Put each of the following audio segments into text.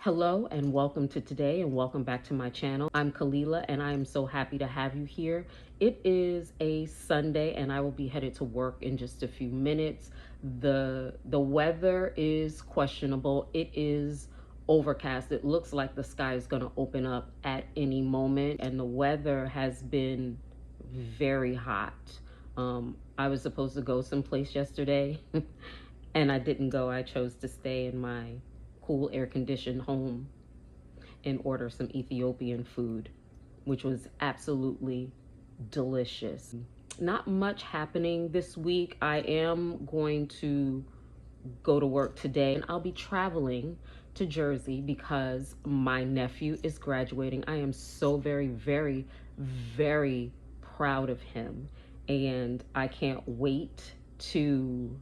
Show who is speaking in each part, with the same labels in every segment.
Speaker 1: Hello and welcome to today and welcome back to my channel. I'm Kalila and I am so happy to have you here. It is a Sunday and I will be headed to work in just a few minutes. The weather is questionable. It is overcast. It looks like the sky is going to open up at any moment and the weather has been very hot. I was supposed to go someplace yesterday and I didn't go. I chose to stay in my cool air-conditioned home and order some Ethiopian food, which was absolutely delicious. Not much happening this week. I am going to go to work today and I'll be traveling to Jersey because my nephew is graduating. I am so very proud of him and I can't wait to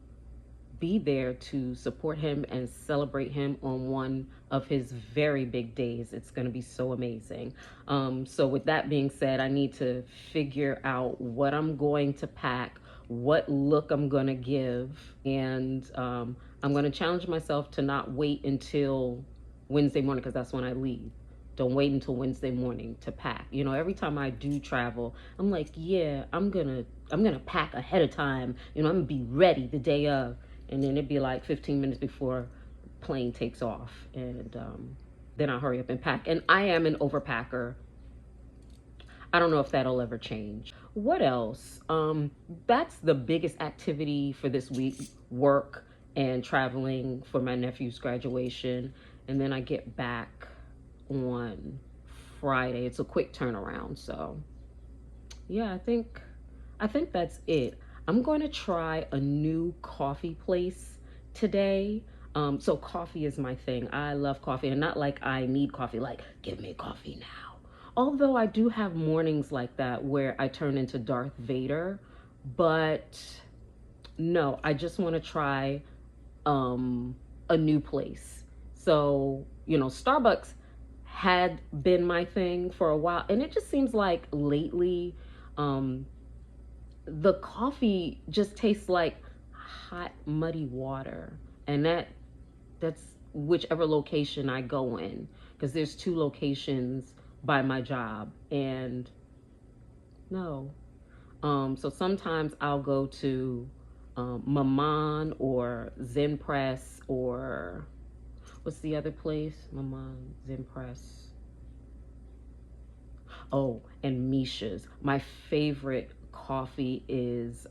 Speaker 1: be there to support him and celebrate him on one of his very big days. It's going to be so amazing. So with that being said, I need to figure out what I'm going to pack, what look I'm going to give, and I'm going to challenge myself to not wait until Wednesday morning because that's when I leave. Don't wait until Wednesday morning to pack. You know, every time I do travel, I'm like, yeah, I'm gonna pack ahead of time. You know, I'm gonna be ready the day of, and then it'd be like 15 minutes before plane takes off, and then I hurry up and pack. And I am an overpacker. I don't know if that'll ever change. What else? That's the biggest activity for this week: work and traveling for my nephew's graduation, and then I get back on Friday. It's a quick turnaround, so yeah, I think that's it. I'm going to try a new coffee place today. So coffee is my thing. I love coffee, and not like I need coffee, like give me coffee now. Although I do have mornings like that where I turn into Darth Vader, but no, I just want to try a new place. So, you know, Starbucks had been my thing for a while, and it just seems like lately the coffee just tastes like hot muddy water, and that's whichever location I go in, because there's two locations by my job, and no. So sometimes I'll go to Maman or Zen Press, or what's the other place? Maman, Zen Press. Oh, and Misha's. My favorite coffee is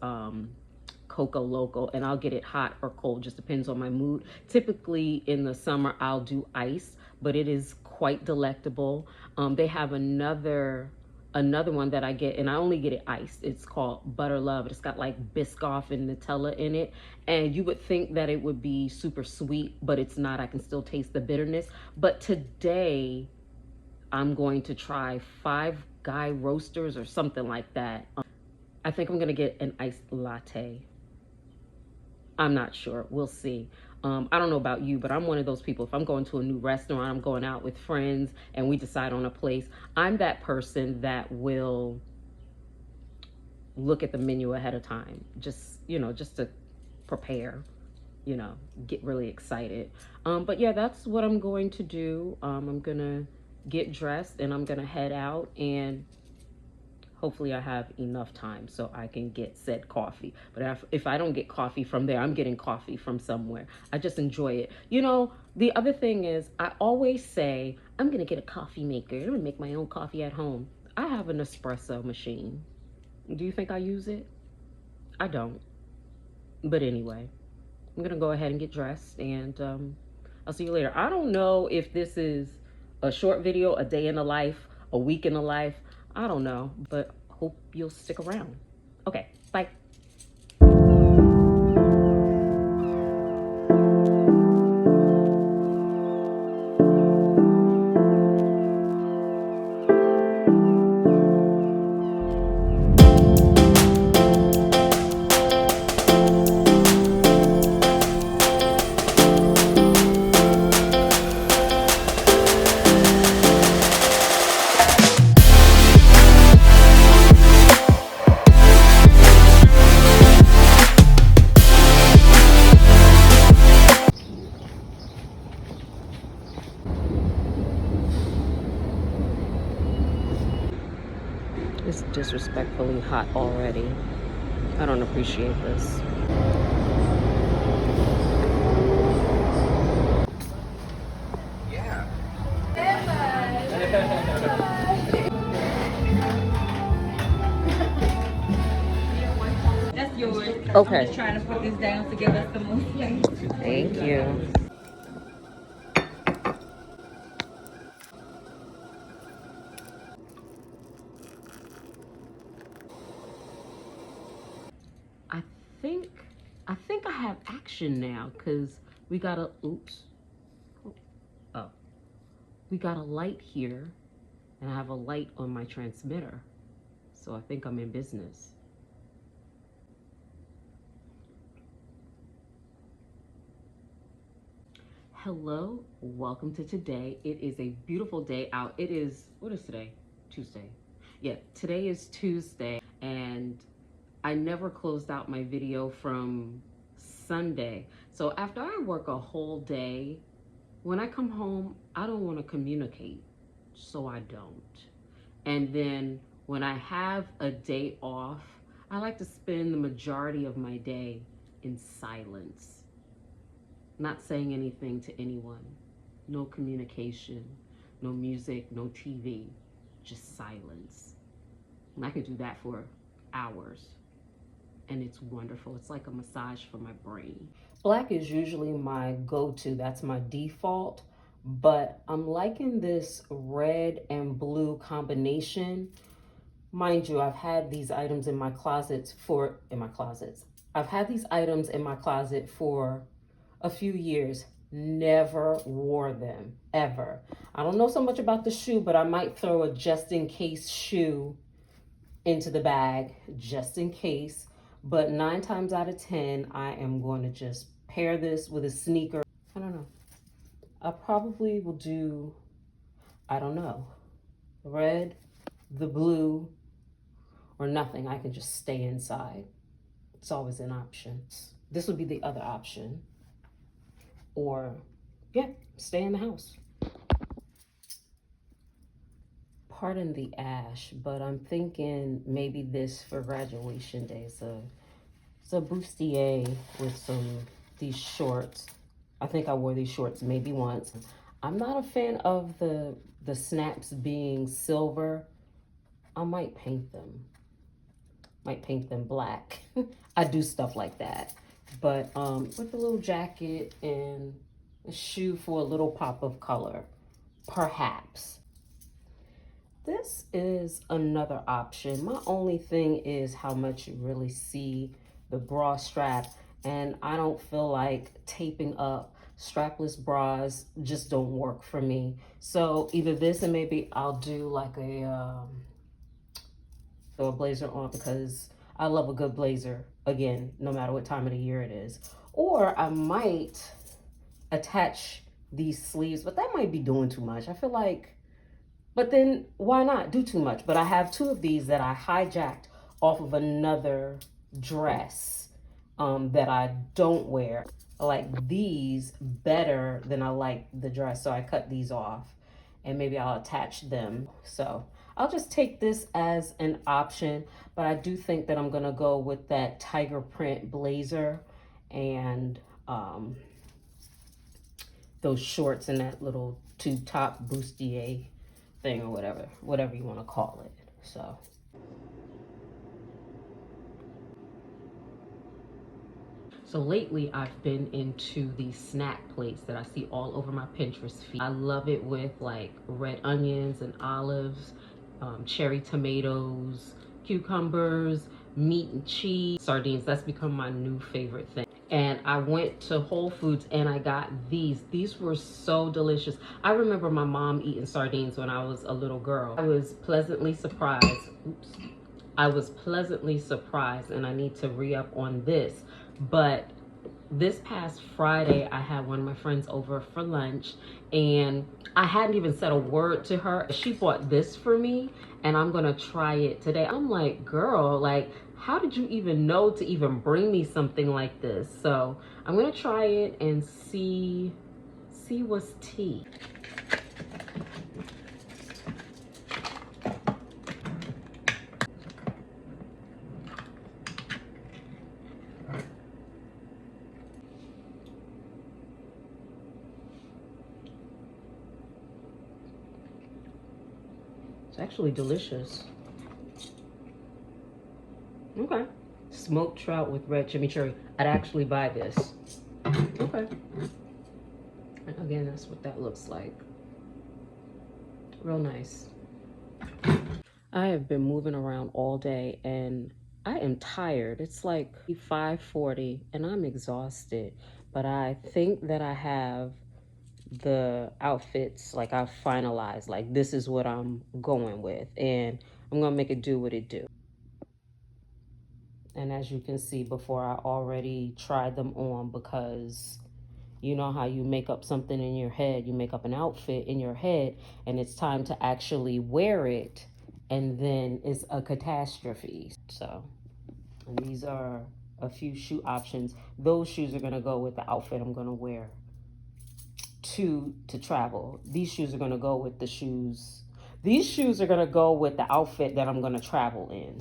Speaker 1: Coco Loco, and I'll get it hot or cold, just depends on my mood. Typically in the summer I'll do ice, but it is quite delectable. They have another one that I get, and I only get it iced. It's called Butter Love. It's got like Biscoff and Nutella in it, and you would think that it would be super sweet, but it's not. I can still taste the bitterness. But today I'm going to try Five Guy Roasters or something like that. I think I'm gonna get an iced latte. I'm not sure, we'll see. I don't know about you, but I'm one of those people. If I'm going to a new restaurant, I'm going out with friends and we decide on a place, I'm that person that will look at the menu ahead of time, just, you know, just to prepare, you know, get really excited. But yeah, that's what I'm going to do. I'm gonna get dressed and I'm gonna head out, and hopefully I have enough time so I can get said coffee. But if I don't get coffee from there, I'm getting coffee from somewhere. I just enjoy it. You know, the other thing is, I always say, I'm gonna get a coffee maker. I'm gonna make my own coffee at home. I have an espresso machine. Do you think I use it? I don't. But anyway, I'm gonna go ahead and get dressed, and I'll see you later. I don't know if this is a short video, a day in the life, a week in the life. I don't know, but hope you'll stick around. Okay, bye. It's disrespectfully hot already. I don't appreciate this.
Speaker 2: That's yours.
Speaker 1: Okay.
Speaker 2: I'm just trying to put this down to give us the most space.
Speaker 1: Thank you. I think I think I have action now because we got a oh, we got a light here and I have a light on my transmitter. So I think I'm in business. Hello, welcome to today. It is a beautiful day out. It is, what is today? Tuesday. Yeah, today is Tuesday, and I never closed out my video from Sunday. So after I work a whole day, when I come home, I don't want to communicate, so I don't. And then when I have a day off, I like to spend the majority of my day in silence, not saying anything to anyone, no communication, no music, no TV, just silence. And I can do that for hours. And it's wonderful. It's like a massage for my brain. Black is usually my go-to. That's my default. But I'm liking this red and blue combination. Mind you, I've had these items in my closets I've had these items in my closet for a few years. Never wore them, ever. I don't know so much about the shoe, but I might throw a just in case shoe into the bag, just in case. But 9 times out of 10, I am going to just pair this with a sneaker. I don't know. I probably will do, I don't know, red, the blue, or nothing. I can just stay inside. It's always an option. This would be the other option. Or, yeah, stay in the house. Pardon the ash, but I'm thinking maybe this for graduation day. So it's a bustier with these shorts. I think I wore these shorts maybe once. I'm not a fan of the snaps being silver. I might paint them. Might paint them black. I do stuff like that. But with a little jacket and a shoe for a little pop of color, perhaps. This is another option. My only thing is how much you really see the bra strap, and I don't feel like taping up. Strapless bras just don't work for me. So either this, and maybe I'll do like a throw a blazer on, because I love a good blazer, again, no matter what time of the year it is. Or I might attach these sleeves, but that might be doing too much. I feel like, but then why not do too much? But I have 2 of these that I hijacked off of another dress that I don't wear. I like these better than I like the dress, so I cut these off, and maybe I'll attach them. So I'll just take this as an option, but I do think that I'm gonna go with that tiger print blazer and those shorts and that little tube top bustier thing, or whatever you want to call it. So lately I've been into these snack plates that I see all over my Pinterest feed. I love it with like red onions and olives, cherry tomatoes, cucumbers, meat and cheese, sardines. That's become my new favorite thing. And I went to Whole Foods and I got these. These were so delicious. I remember my mom eating sardines when I was a little girl. I was pleasantly surprised. Oops. I was pleasantly surprised, and I need to re-up on this. But this past Friday, I had one of my friends over for lunch, and I hadn't even said a word to her. She bought this for me, and I'm gonna try it today. I'm like, girl, like, how did you even know to even bring me something like this? So I'm gonna try it and see what's tea. It's actually delicious. Okay. Smoked trout with red chimichurri. I'd actually buy this. Okay. And again, that's what that looks like. Real nice. I have been moving around all day and I am tired. It's like 5:40 and I'm exhausted. But I think that I have the outfits, like I've finalized, like this is what I'm going with. And I'm gonna make it do what it do. And as you can see before, I already tried them on because you know how you make up something in your head, you make up an outfit in your head, and it's time to actually wear it, and then it's a catastrophe. So, and these are a few shoe options. Those shoes are gonna go with the outfit I'm gonna wear to travel. These shoes are gonna go with the shoes. These shoes are gonna go with the outfit that I'm gonna travel in.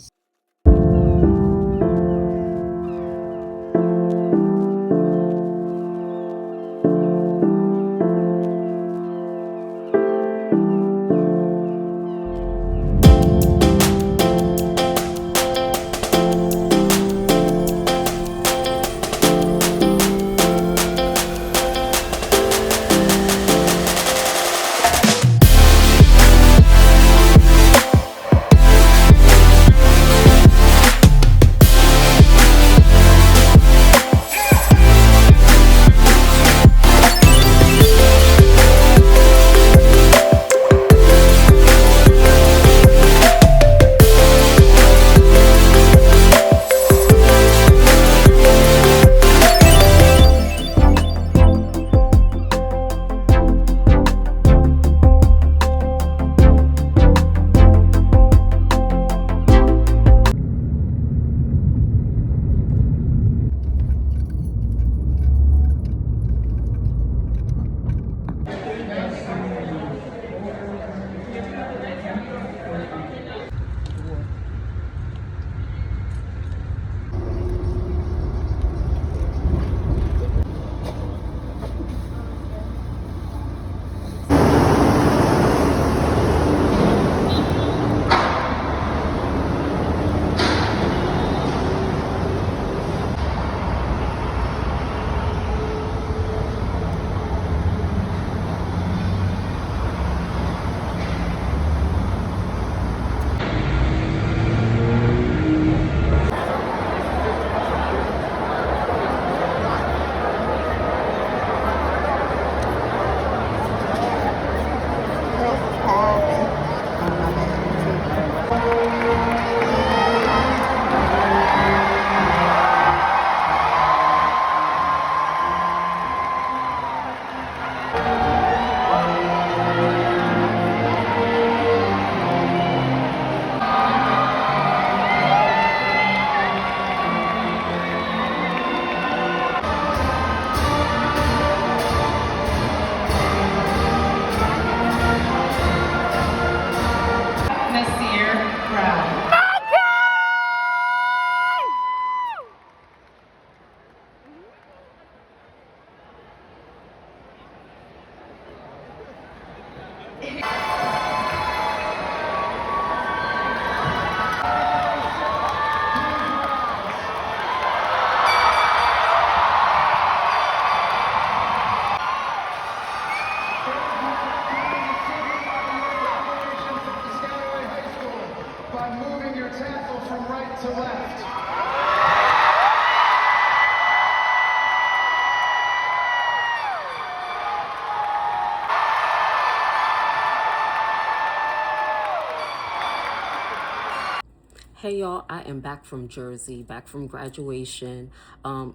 Speaker 1: Hey y'all, I am back from Jersey, back from graduation.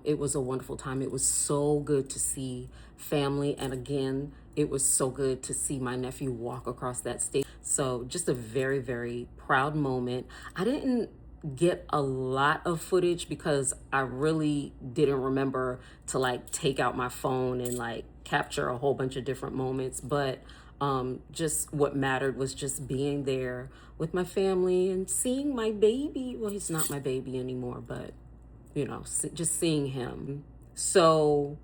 Speaker 1: It was a wonderful time. It was so good to see family. And again, it was so good to see my nephew walk across that stage. So just a very, very proud moment. I didn't get a lot of footage because I really didn't remember to like take out my phone and like capture a whole bunch of different moments. But just what mattered was just being there with my family and seeing my baby. Well, he's not my baby anymore, but you know, just seeing him. So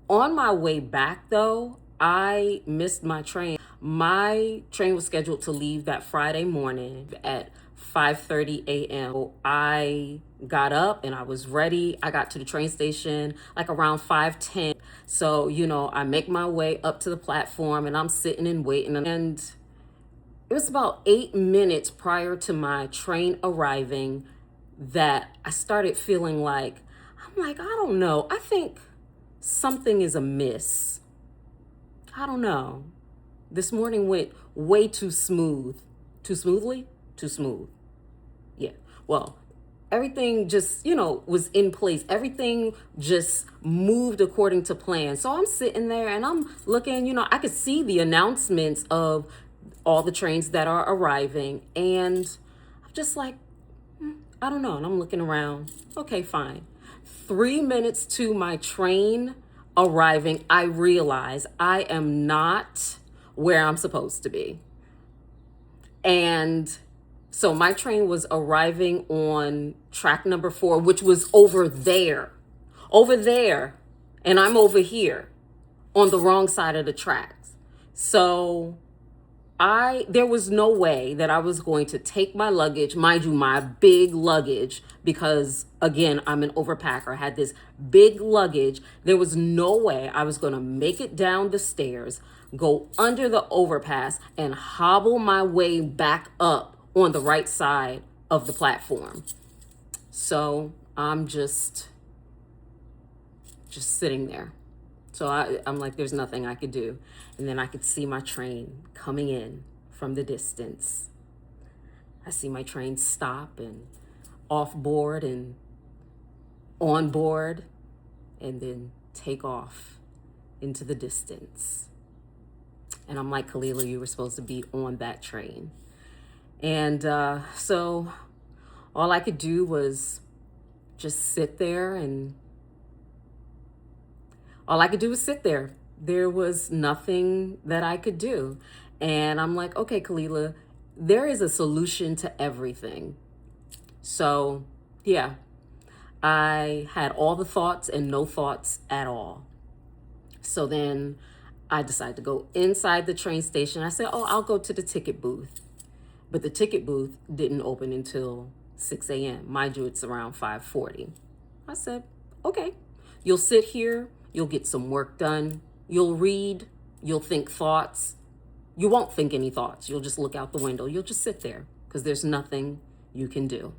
Speaker 1: on my way back though, I missed my train. my train was scheduled to leave that Friday morning at 5:30 a.m. I got up and I was ready. I got to the train station like around 5:10. So, I make my way up to the platform and I'm sitting and waiting. And it was about 8 minutes prior to my train arriving that I started feeling like, I don't know. I think something is amiss. I don't know. This morning went way too smooth. Too smoothly? Too smooth. Yeah. Well, everything just, was in place. Everything just moved according to plan. So I'm sitting there and I'm looking, I could see the announcements of all the trains that are arriving. And I'm just like, I don't know. And I'm looking around. Okay, fine. 3 minutes to my train arriving, I realize I am not where I'm supposed to be. And so my train was arriving on track number 4, which was over there, and I'm over here on the wrong side of the tracks. So there was no way that I was going to take my luggage, mind you, my big luggage, because again, I'm an overpacker. I had this big luggage. There was no way I was going to make it down the stairs, go under the overpass, and hobble my way back up on the right side of the platform. So I'm just sitting there. So I'm like, there's nothing I could do. And then I could see my train coming in from the distance. I see my train stop and off board and on board and then take off into the distance. And I'm like, Kalila, you were supposed to be on that train. And so all I could do was just sit there, and all I could do was sit there. There was nothing that I could do. And I'm like, okay, Kalila, there is a solution to everything. So yeah, I had all the thoughts and no thoughts at all. So then I decided to go inside the train station. I said, I'll go to the ticket booth. But the ticket booth didn't open until 6 a.m. Mind you, it's around 5:40. I said, okay, you'll sit here, you'll get some work done, you'll read, you'll think thoughts. You won't think any thoughts. You'll just look out the window. You'll just sit there because there's nothing you can do.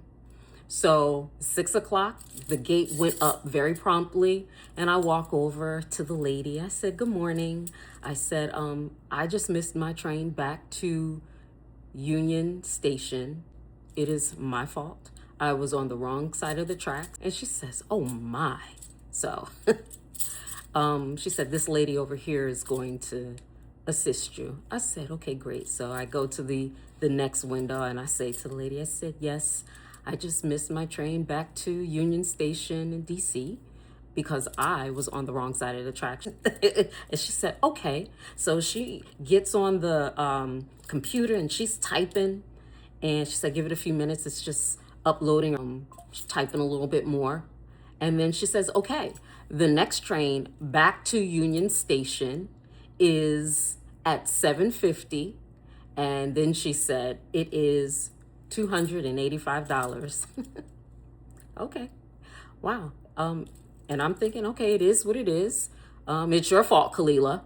Speaker 1: So 6 o'clock, the gate went up very promptly, and I walk over to the lady. I said, good morning. I said, I just missed my train back to Union Station. It is my fault. I was on the wrong side of the tracks. And she says, oh my. So she said, this lady over here is going to assist you. I said, okay, great. So I go to the next window and I say to the lady, I said, yes, I just missed my train back to Union Station in DC because I was on the wrong side of the tracks. And she said, okay. So she gets on the computer and she's typing, and she said, give it a few minutes. It's just uploading. She's typing a little bit more. And then she says, okay, the next train back to Union Station is at 7:50. And then she said, it is $285. Okay. Wow. And I'm thinking, okay, it is what it is. It's your fault, Kalila.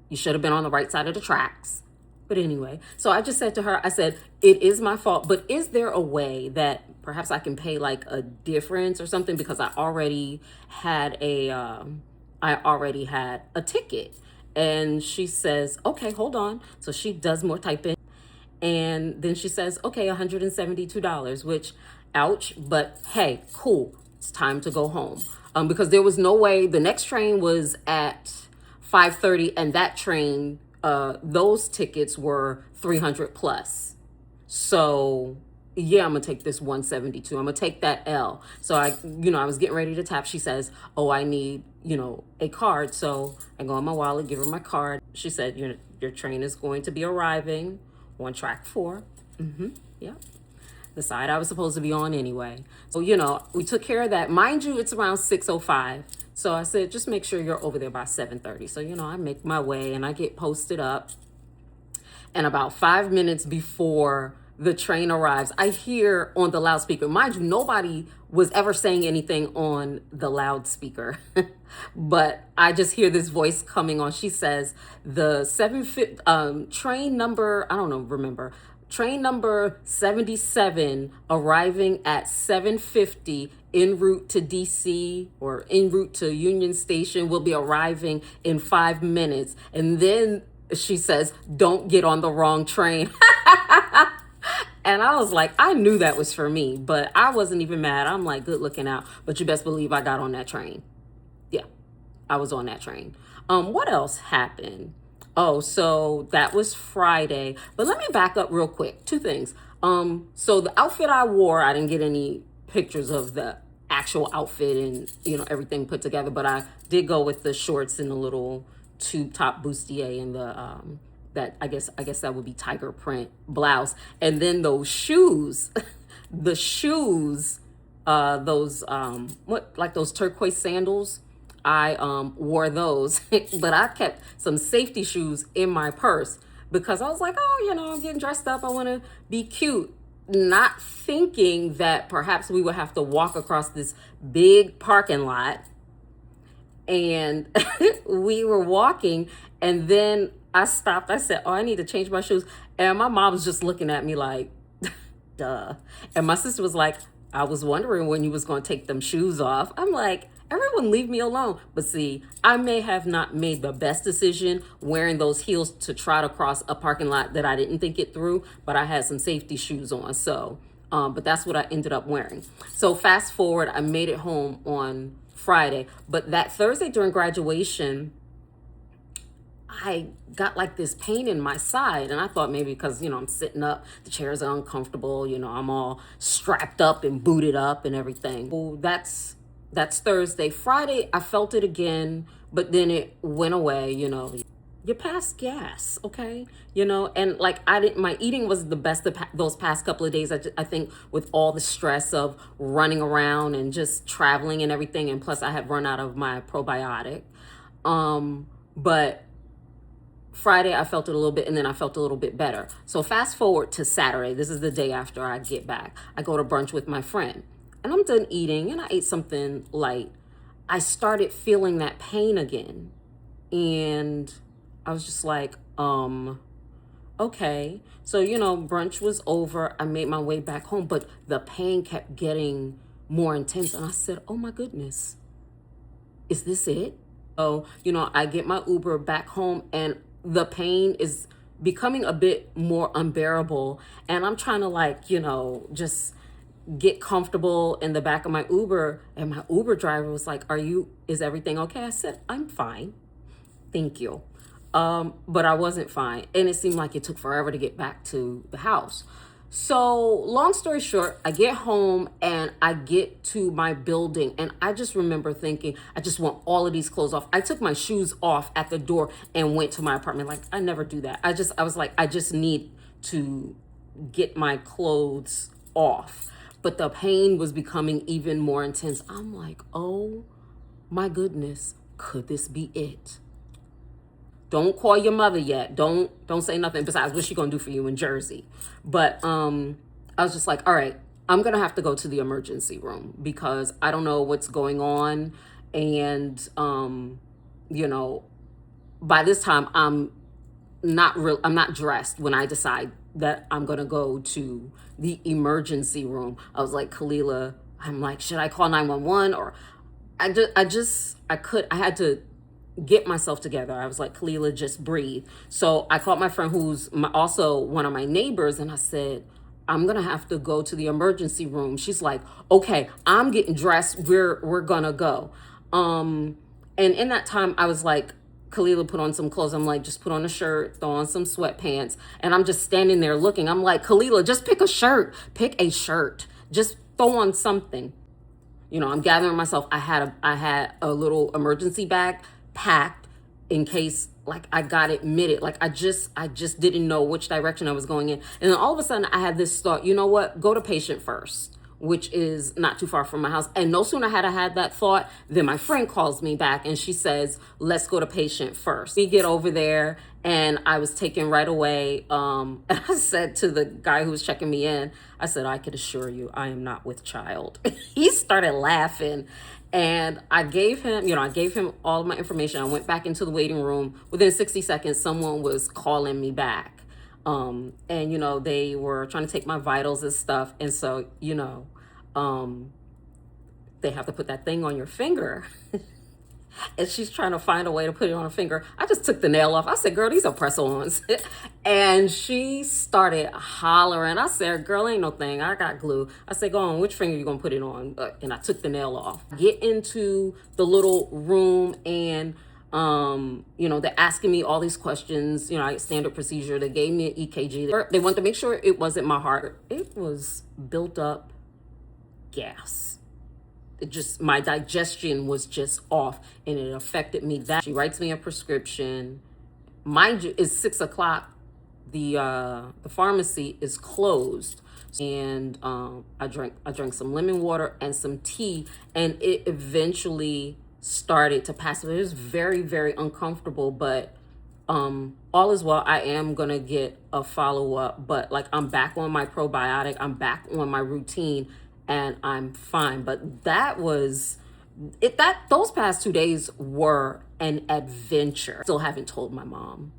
Speaker 1: You should have been on the right side of the tracks. But anyway, so I just said to her, I said, it is my fault, but is there a way that perhaps I can pay like a difference or something? Because I already had a ticket. And she says, okay, hold on. So she does more typing. And then she says, okay, $172, which, ouch, but hey, cool. It's time to go home. Because there was no way. The next train was at 5:30, and that train, those tickets were 300 plus. So yeah, I'm gonna take this 172. I'm gonna take that L. So I was getting ready to tap. She says, oh, I need, a card. So I go in my wallet, give her my card. She said, your train is going to be arriving on track 4. Yeah. The side I was supposed to be on anyway. So, we took care of that. Mind you, it's around 6:05. So I said, just make sure you're over there by 7:30. So, I make my way and I get posted up. And about 5 minutes before the train arrives, I hear on the loudspeaker, mind you, nobody was ever saying anything on the loudspeaker, but I just hear this voice coming on. She says, the 750, train number, I don't know, remember, train number 77 arriving at 7:50 en route to DC or en route to Union Station will be arriving in 5 minutes. And then she says, don't get on the wrong train. And I was like, I knew that was for me, but I wasn't even mad. I'm like, good looking out. But you best believe I got on that train. Yeah, I was on that train. What else happened? Oh, so that was Friday. But let me back up real quick. Two things. So the outfit I wore, I didn't get any pictures of the actual outfit and, you know, everything put together, but I did go with the shorts and the little tube top bustier and the that I guess that would be tiger print blouse, and then those shoes, the shoes, those what, like those turquoise sandals. I wore those, but I kept some safety shoes in my purse because I was like, oh, you know, I'm getting dressed up. I want to be cute, not thinking that perhaps we would have to walk across this big parking lot. And we were walking, and then I stopped. I said, oh, I need to change my shoes. And my mom was just looking at me like, duh. And my sister was like, I was wondering when you was going to take them shoes off. I'm like, everyone leave me alone. But see, I may have not made the best decision wearing those heels to try to cross a parking lot that I didn't think it through, but I had some safety shoes on. So, but that's what I ended up wearing. So fast forward, I made it home on Friday. But that Thursday during graduation, I got like this pain in my side, and I thought maybe because, you know, I'm sitting up, the chairs are uncomfortable, you know, I'm all strapped up and booted up and everything. Well, that's Thursday. Friday, I felt it again, but then it went away. You know, you're past gas, okay? You know, and like my eating was the best those past couple of days. I think with all the stress of running around and just traveling and everything, and plus I had run out of my probiotic. But Friday, I felt it a little bit, and then I felt a little bit better. So fast forward to Saturday. This is the day after I get back. I go to brunch with my friend, and I'm done eating, and I ate something light. I started feeling that pain again, and I was just like, okay. So, you know, brunch was over. I made my way back home, but the pain kept getting more intense, and I said, oh my goodness, is this it? So, you know, I get my Uber back home, and the pain is becoming a bit more unbearable. And I'm trying to, like, you know, just get comfortable in the back of my Uber. And my Uber driver was like, is everything okay? I said, I'm fine. Thank you. But I wasn't fine. And it seemed like it took forever to get back to the house. So long story short, I get home and I get to my building, and I just remember thinking, I just want all of these clothes off. I took my shoes off at the door and went to my apartment. Like, I never do that. I was like, I just need to get my clothes off. But the pain was becoming even more intense. I'm like, oh my goodness, could this be it? Don't call your mother yet. Don't say nothing. Besides, what's she gonna do for you in Jersey? But I was just like, all right, I'm gonna have to go to the emergency room because I don't know what's going on. And you know, by this time I'm not dressed when I decide that I'm gonna go to the emergency room. I was like, Kalila, I'm like, should I call 911? Or I had to get myself together. I was like, Kalila, just breathe. So I called my friend who's also one of my neighbors, and I said, I'm gonna have to go to the emergency room. She's like, okay, I'm getting dressed. We're gonna go. And in that time, I was like, Kalila, put on some clothes. I'm like, just put on a shirt, throw on some sweatpants. And I'm just standing there looking. I'm like, Kalila, just pick a shirt. Pick a shirt. Just throw on something. You know, I'm gathering myself. I had a little emergency bag packed in case, like, I got admitted. Like, I just didn't know which direction I was going in. And then all of a sudden I had this thought, you know what, go to patient first. which is not too far from my house. And no sooner had I had that thought, then my friend calls me back and she says, let's go to patient first. We get over there and I was taken right away. And I said to the guy who was checking me in, I said, I could assure you, I am not with child. He started laughing. And I gave him all of my information. I went back into the waiting room. Within 60 seconds, someone was calling me back. And, they were trying to take my vitals and stuff. And so, they have to put that thing on your finger. And she's trying to find a way to put it on her finger. I just took the nail off. I said, girl, these are press-ons. And she started hollering. I said, girl, ain't no thing. I got glue. I said, go on, which finger you gonna put it on? And I took the nail off. Get into the little room and they're asking me all these questions, standard procedure. They gave me an EKG. They wanted to make sure it wasn't my heart. It was built up gas. My digestion was just off and it affected me. That she writes me a prescription. Mind you, it's 6 o'clock. The pharmacy is closed. And I drank some lemon water and some tea, and it eventually started to pass. It was very, very uncomfortable, but all is well. I am gonna get a follow-up, but I'm back on my probiotic, I'm back on my routine, and I'm fine. But those past 2 days were an adventure. Still haven't told my mom.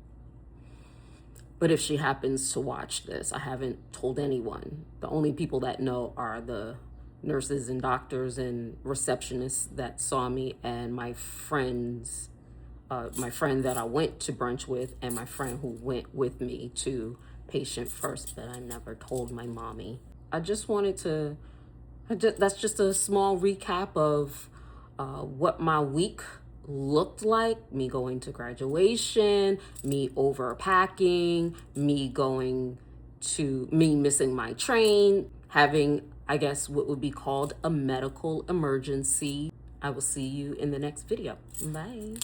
Speaker 1: But if she happens to watch this, I haven't told anyone. The only people that know are the nurses and doctors and receptionists that saw me, and my friends, my friend that I went to brunch with, and my friend who went with me to patient first. But I never told my mommy. I just wanted to, that's just a small recap of what my week looked like. Me going to graduation, me overpacking, me missing my train, having, I guess, what would be called a medical emergency. I will see you in the next video. Bye.